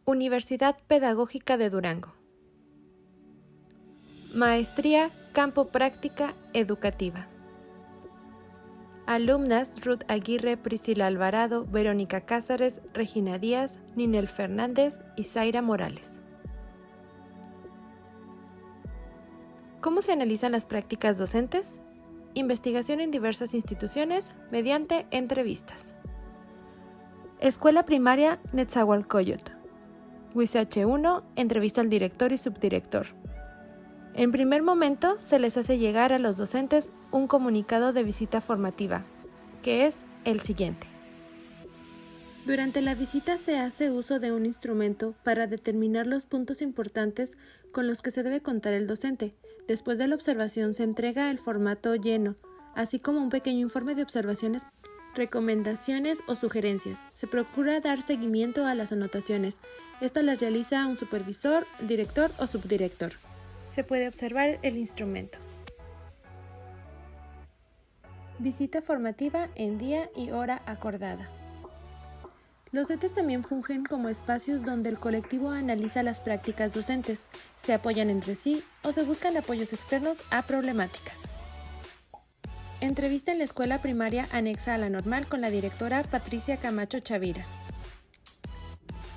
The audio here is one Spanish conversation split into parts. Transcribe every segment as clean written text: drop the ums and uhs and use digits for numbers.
Universidad Pedagógica de Durango. Maestría Campo Práctica Educativa. Alumnas Ruth Aguirre, Priscila Alvarado, Verónica Cázares, Regina Díaz, Ninel Fernández y Zaira Morales. ¿Cómo se analizan las prácticas docentes? Investigación en diversas instituciones mediante entrevistas. Escuela Primaria Netzahualcóyotl. WISH 1, entrevista al director y subdirector. En primer momento, se les hace llegar a los docentes un comunicado de visita formativa, que es el siguiente. Durante la visita se hace uso de un instrumento para determinar los puntos importantes con los que se debe contar el docente. Después de la observación se entrega el formato lleno, así como un pequeño informe de observaciones, recomendaciones o sugerencias. Se procura dar seguimiento a las anotaciones. Esto lo realiza un supervisor, director o subdirector. Se puede observar el instrumento. Visita formativa en día y hora acordada. Los CETES también fungen como espacios donde el colectivo analiza las prácticas docentes, se apoyan entre sí o se buscan apoyos externos a problemáticas. Entrevista en la escuela primaria anexa a la normal con la directora Patricia Camacho Chavira.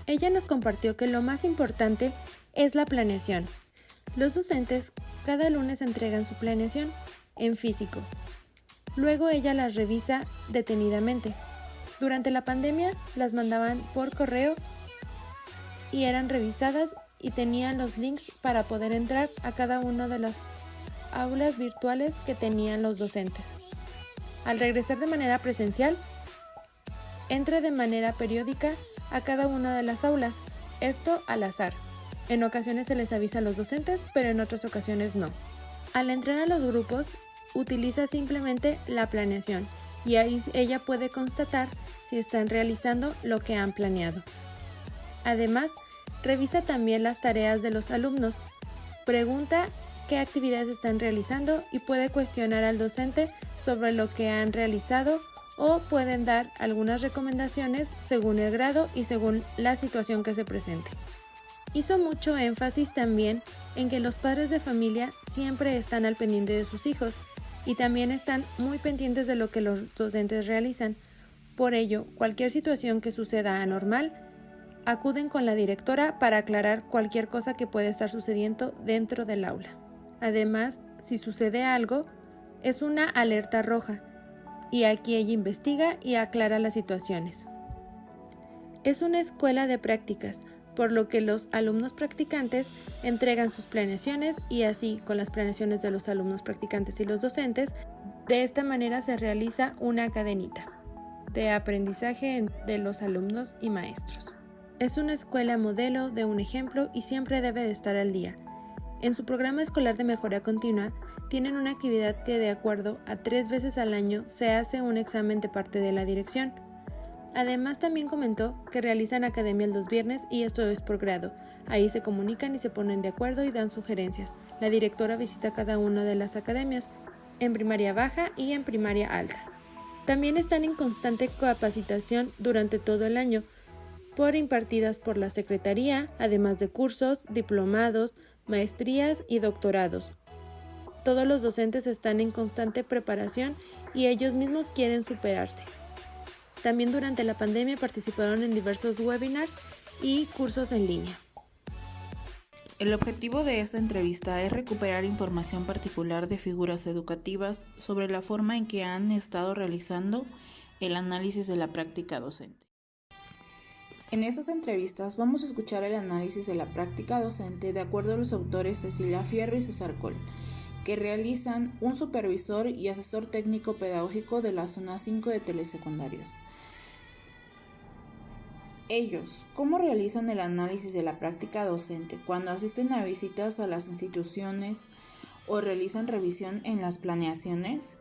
Ella nos compartió que lo más importante es la planeación. Los docentes cada lunes entregan su planeación en físico. Luego ella las revisa detenidamente. Durante la pandemia las mandaban por correo y eran revisadas y tenían los links para poder entrar a cada una de las aulas virtuales que tenían los docentes. Al regresar de manera presencial, entra de manera periódica a cada una de las aulas, esto al azar. En ocasiones se les avisa a los docentes, pero en otras ocasiones no. Al entrar a los grupos, utiliza simplemente la planeación y ahí ella puede constatar si están realizando lo que han planeado. Además, revisa también las tareas de los alumnos, pregunta qué actividades están realizando y puede cuestionar al docente sobre lo que han realizado o pueden dar algunas recomendaciones según el grado y según la situación que se presente. Hizo mucho énfasis también en que los padres de familia siempre están al pendiente de sus hijos y también están muy pendientes de lo que los docentes realizan. Por ello, cualquier situación que suceda anormal, acuden con la directora para aclarar cualquier cosa que pueda estar sucediendo dentro del aula. Además, si sucede algo, es una alerta roja y aquí ella investiga y aclara las situaciones. Es una escuela de prácticas, por lo que los alumnos practicantes entregan sus planeaciones y así con las planeaciones de los alumnos practicantes y los docentes, de esta manera se realiza una cadenita de aprendizaje de los alumnos y maestros. Es una escuela modelo de un ejemplo y siempre debe de estar al día. En su programa escolar de mejora continua, tienen una actividad que de acuerdo a 3 veces al año se hace un examen de parte de la dirección. Además también comentó que realizan academia los viernes y esto es por grado. Ahí se comunican y se ponen de acuerdo y dan sugerencias. La directora visita cada una de las academias, en primaria baja y en primaria alta. También están en constante capacitación durante todo el año, impartidas por la Secretaría, además de cursos, diplomados, maestrías y doctorados. Todos los docentes están en constante preparación y ellos mismos quieren superarse. También durante la pandemia participaron en diversos webinars y cursos en línea. El objetivo de esta entrevista es recuperar información particular de figuras educativas sobre la forma en que han estado realizando el análisis de la práctica docente. En estas entrevistas vamos a escuchar el análisis de la práctica docente de acuerdo a los autores Cecilia Fierro y César Coll, que realizan un supervisor y asesor técnico pedagógico de la zona 5 de telesecundarios. Ellos, ¿cómo realizan el análisis de la práctica docente cuando asisten a visitas a las instituciones o realizan revisión en las planeaciones?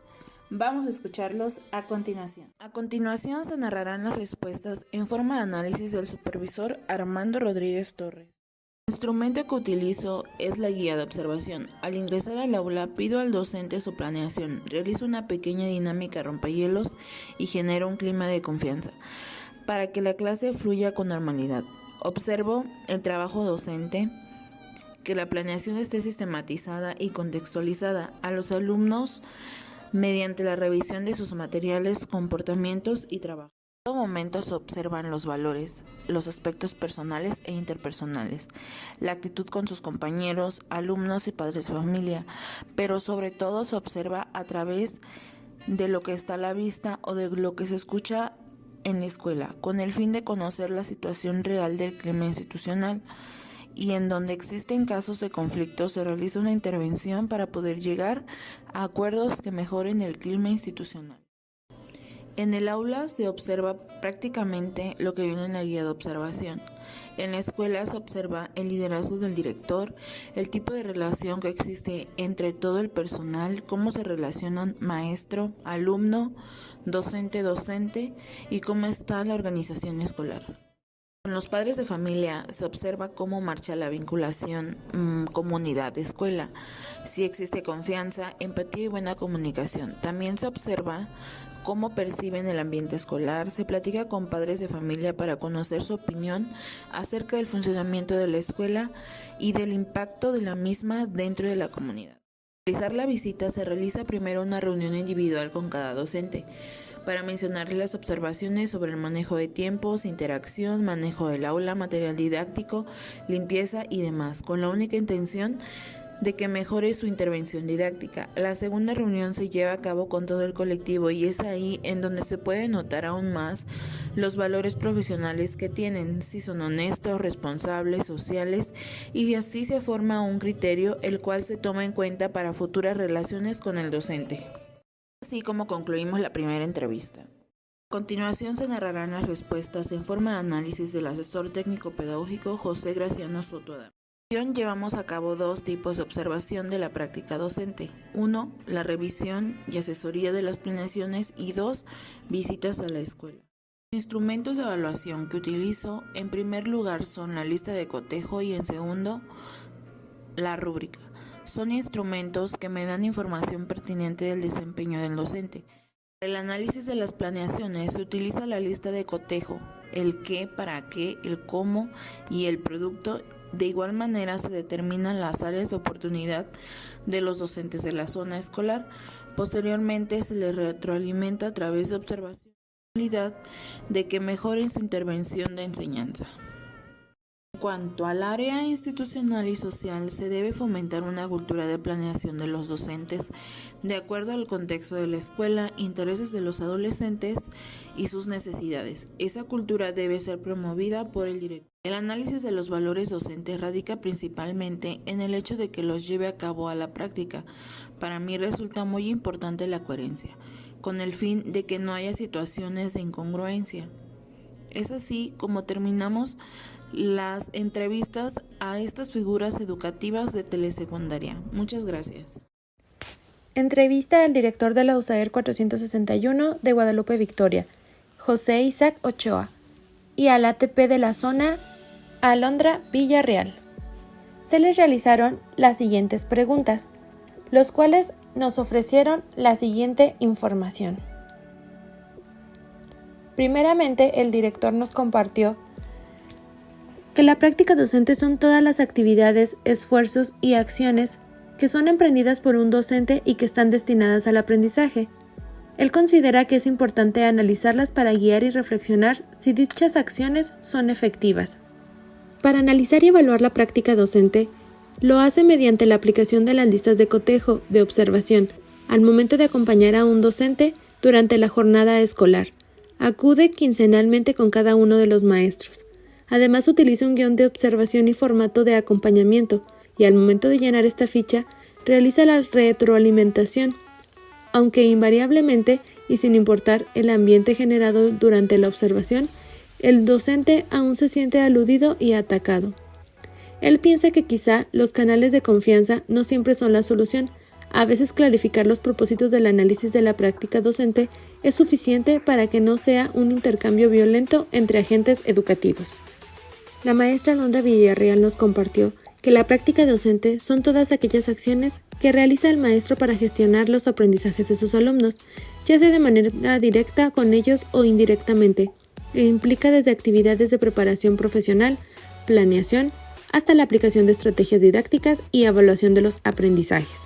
Vamos a escucharlos a continuación. A continuación se narrarán las respuestas en forma de análisis del supervisor Armando Rodríguez Torres. El instrumento que utilizo es la guía de observación. Al ingresar al aula pido al docente su planeación, realizo una pequeña dinámica rompehielos y genero un clima de confianza para que la clase fluya con normalidad. Observo el trabajo docente, que la planeación esté sistematizada y contextualizada a los alumnos mediante la revisión de sus materiales, comportamientos y trabajo. En todo momento se observan los valores, los aspectos personales e interpersonales, la actitud con sus compañeros, alumnos y padres de familia, pero sobre todo se observa a través de lo que está a la vista o de lo que se escucha en la escuela, con el fin de conocer la situación real del clima institucional, y en donde existen casos de conflicto se realiza una intervención para poder llegar a acuerdos que mejoren el clima institucional. En el aula se observa prácticamente lo que viene en la guía de observación. En la escuela se observa el liderazgo del director, el tipo de relación que existe entre todo el personal, cómo se relacionan maestro, alumno, docente y cómo está la organización escolar. Con los padres de familia se observa cómo marcha la vinculación comunidad-escuela, si existe confianza, empatía y buena comunicación. También se observa cómo perciben el ambiente escolar, se platica con padres de familia para conocer su opinión acerca del funcionamiento de la escuela y del impacto de la misma dentro de la comunidad. Para realizar la visita se realiza primero una reunión individual con cada docente, para mencionarle las observaciones sobre el manejo de tiempos, interacción, manejo del aula, material didáctico, limpieza y demás, con la única intención de que mejore su intervención didáctica. La segunda reunión se lleva a cabo con todo el colectivo y es ahí en donde se puede notar aún más los valores profesionales que tienen, si son honestos, responsables, sociales, y así se forma un criterio el cual se toma en cuenta para futuras relaciones con el docente. Así como concluimos la primera entrevista. A continuación se narrarán las respuestas en forma de análisis del asesor técnico pedagógico José Graciano Soto Adames. Llevamos a cabo 2 tipos de observación de la práctica docente. 1, la revisión y asesoría de las planeaciones, y 2, visitas a la escuela. Los instrumentos de evaluación que utilizo en primer lugar son la lista de cotejo y en segundo, la rúbrica. Son instrumentos que me dan información pertinente del desempeño del docente. Para el análisis de las planeaciones se utiliza la lista de cotejo, el qué, para qué, el cómo y el producto. De igual manera se determinan las áreas de oportunidad de los docentes de la zona escolar. Posteriormente se les retroalimenta a través de observación de que mejoren su intervención de enseñanza. En cuanto al área institucional y social, se debe fomentar una cultura de planeación de los docentes de acuerdo al contexto de la escuela, intereses de los adolescentes y sus necesidades. Esa cultura debe ser promovida por el director. El análisis de los valores docentes radica principalmente en el hecho de que los lleve a cabo a la práctica. Para mí resulta muy importante la coherencia, con el fin de que no haya situaciones de incongruencia. Es así como terminamos las entrevistas a estas figuras educativas de telesecundaria. Muchas gracias. Entrevista al director de la USAER 461 de Guadalupe Victoria, José Isaac Ochoa, y al ATP de la zona, Alondra Villarreal. Se les realizaron las siguientes preguntas, los cuales nos ofrecieron la siguiente información. Primeramente, el director nos compartió que la práctica docente son todas las actividades, esfuerzos y acciones que son emprendidas por un docente y que están destinadas al aprendizaje. Él considera que es importante analizarlas para guiar y reflexionar si dichas acciones son efectivas. Para analizar y evaluar la práctica docente, lo hace mediante la aplicación de las listas de cotejo, de observación, al momento de acompañar a un docente durante la jornada escolar. Acude quincenalmente con cada uno de los maestros. Además, utiliza un guión de observación y formato de acompañamiento, y al momento de llenar esta ficha, realiza la retroalimentación, aunque invariablemente y sin importar el ambiente generado durante la observación, el docente aún se siente aludido y atacado. Él piensa que quizá los canales de confianza no siempre son la solución. A veces clarificar los propósitos del análisis de la práctica docente es suficiente para que no sea un intercambio violento entre agentes educativos. La maestra Alondra Villarreal nos compartió que la práctica docente son todas aquellas acciones que realiza el maestro para gestionar los aprendizajes de sus alumnos, ya sea de manera directa con ellos o indirectamente. e implica desde actividades de preparación profesional, planeación, hasta la aplicación de estrategias didácticas y evaluación de los aprendizajes.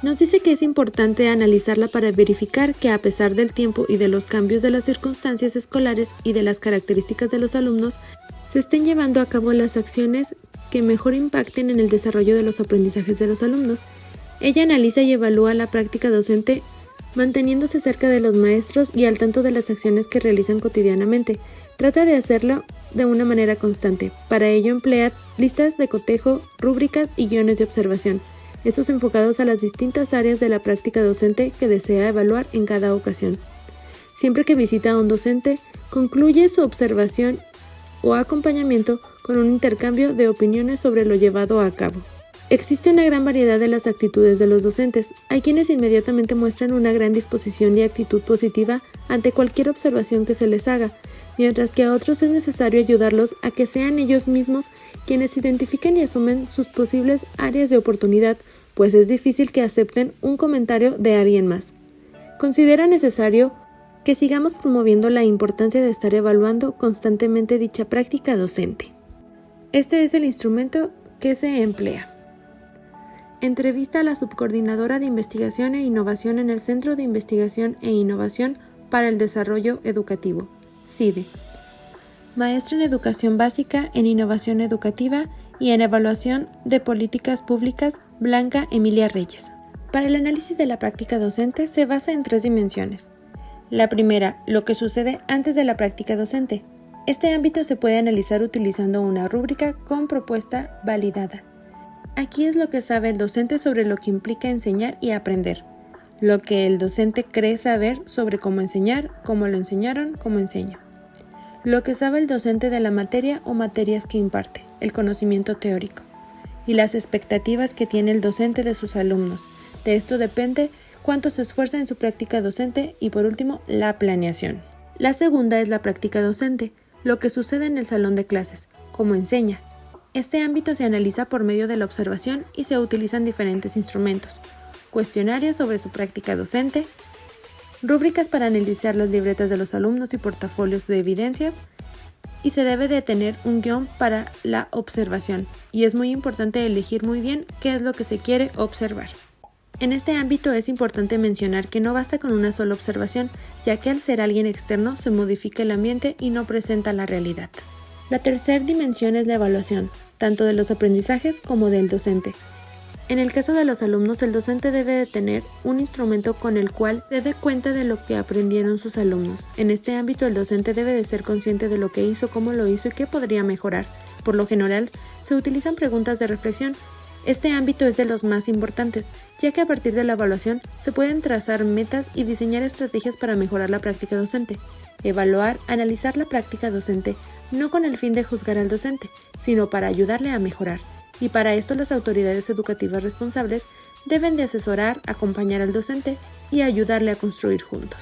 Nos dice que es importante analizarla para verificar que a pesar del tiempo y de los cambios de las circunstancias escolares y de las características de los alumnos, se estén llevando a cabo las acciones que mejor impacten en el desarrollo de los aprendizajes de los alumnos. Ella analiza y evalúa la práctica docente manteniéndose cerca de los maestros y al tanto de las acciones que realizan cotidianamente. Trata de hacerlo de una manera constante. Para ello emplea listas de cotejo, rúbricas y guiones de observación, estos enfocados a las distintas áreas de la práctica docente que desea evaluar en cada ocasión. Siempre que visita a un docente, concluye su observación o acompañamiento con un intercambio de opiniones sobre lo llevado a cabo. Existe una gran variedad de las actitudes de los docentes. Hay quienes inmediatamente muestran una gran disposición y actitud positiva ante cualquier observación que se les haga, mientras que a otros es necesario ayudarlos a que sean ellos mismos quienes identifiquen y asumen sus posibles áreas de oportunidad, pues es difícil que acepten un comentario de alguien más. Considera necesario que sigamos promoviendo la importancia de estar evaluando constantemente dicha práctica docente. Este es el instrumento que se emplea. Entrevista a la subcoordinadora de Investigación e Innovación en el Centro de Investigación e Innovación para el Desarrollo Educativo, CIDE. Maestra en Educación Básica, en Innovación Educativa y en Evaluación de Políticas Públicas, Blanca Emilia Reyes. Para el análisis de la práctica docente se basa en 3 dimensiones. La primera, lo que sucede antes de la práctica docente. Este ámbito se puede analizar utilizando una rúbrica con propuesta validada. Aquí es lo que sabe el docente sobre lo que implica enseñar y aprender, lo que el docente cree saber sobre cómo enseñar, cómo lo enseñaron, cómo enseña, lo que sabe el docente de la materia o materias que imparte, el conocimiento teórico, y las expectativas que tiene el docente de sus alumnos. De esto depende cuánto se esfuerza en su práctica docente y, por último, la planeación. La segunda es la práctica docente, lo que sucede en el salón de clases, cómo enseña. Este ámbito se analiza por medio de la observación y se utilizan diferentes instrumentos: cuestionarios sobre su práctica docente, rúbricas para analizar las libretas de los alumnos y portafolios de evidencias, y se debe de tener un guión para la observación, y es muy importante elegir muy bien qué es lo que se quiere observar. En este ámbito es importante mencionar que no basta con una sola observación, ya que al ser alguien externo se modifica el ambiente y no presenta la realidad. La tercera dimensión es la evaluación, tanto de los aprendizajes como del docente. En el caso de los alumnos, el docente debe de tener un instrumento con el cual se dé cuenta de lo que aprendieron sus alumnos. En este ámbito, el docente debe de ser consciente de lo que hizo, cómo lo hizo y qué podría mejorar. Por lo general, se utilizan preguntas de reflexión. Este ámbito es de los más importantes, ya que a partir de la evaluación se pueden trazar metas y diseñar estrategias para mejorar la práctica docente. Evaluar, analizar la práctica docente, no con el fin de juzgar al docente, sino para ayudarle a mejorar. Y para esto las autoridades educativas responsables deben de asesorar, acompañar al docente y ayudarle a construir juntos.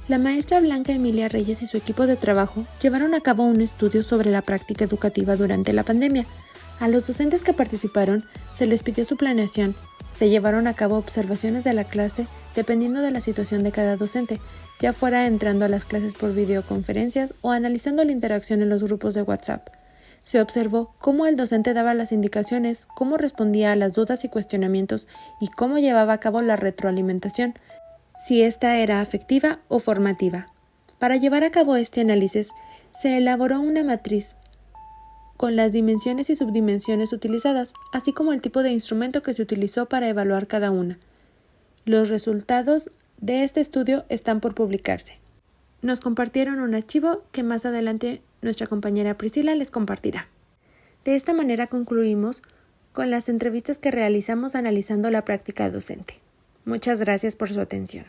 La maestra Blanca Emilia Reyes y su equipo de trabajo llevaron a cabo un estudio sobre la práctica educativa durante la pandemia. A los docentes que participaron se les pidió su planeación. Se llevaron a cabo observaciones de la clase dependiendo de la situación de cada docente, ya fuera entrando a las clases por videoconferencias o analizando la interacción en los grupos de WhatsApp. Se observó cómo el docente daba las indicaciones, cómo respondía a las dudas y cuestionamientos y cómo llevaba a cabo la retroalimentación, si ésta era afectiva o formativa. Para llevar a cabo este análisis, se elaboró una matriz con las dimensiones y subdimensiones utilizadas, así como el tipo de instrumento que se utilizó para evaluar cada una. Los resultados de este estudio están por publicarse. Nos compartieron un archivo que más adelante nuestra compañera Priscila les compartirá. De esta manera concluimos con las entrevistas que realizamos analizando la práctica docente. Muchas gracias por su atención.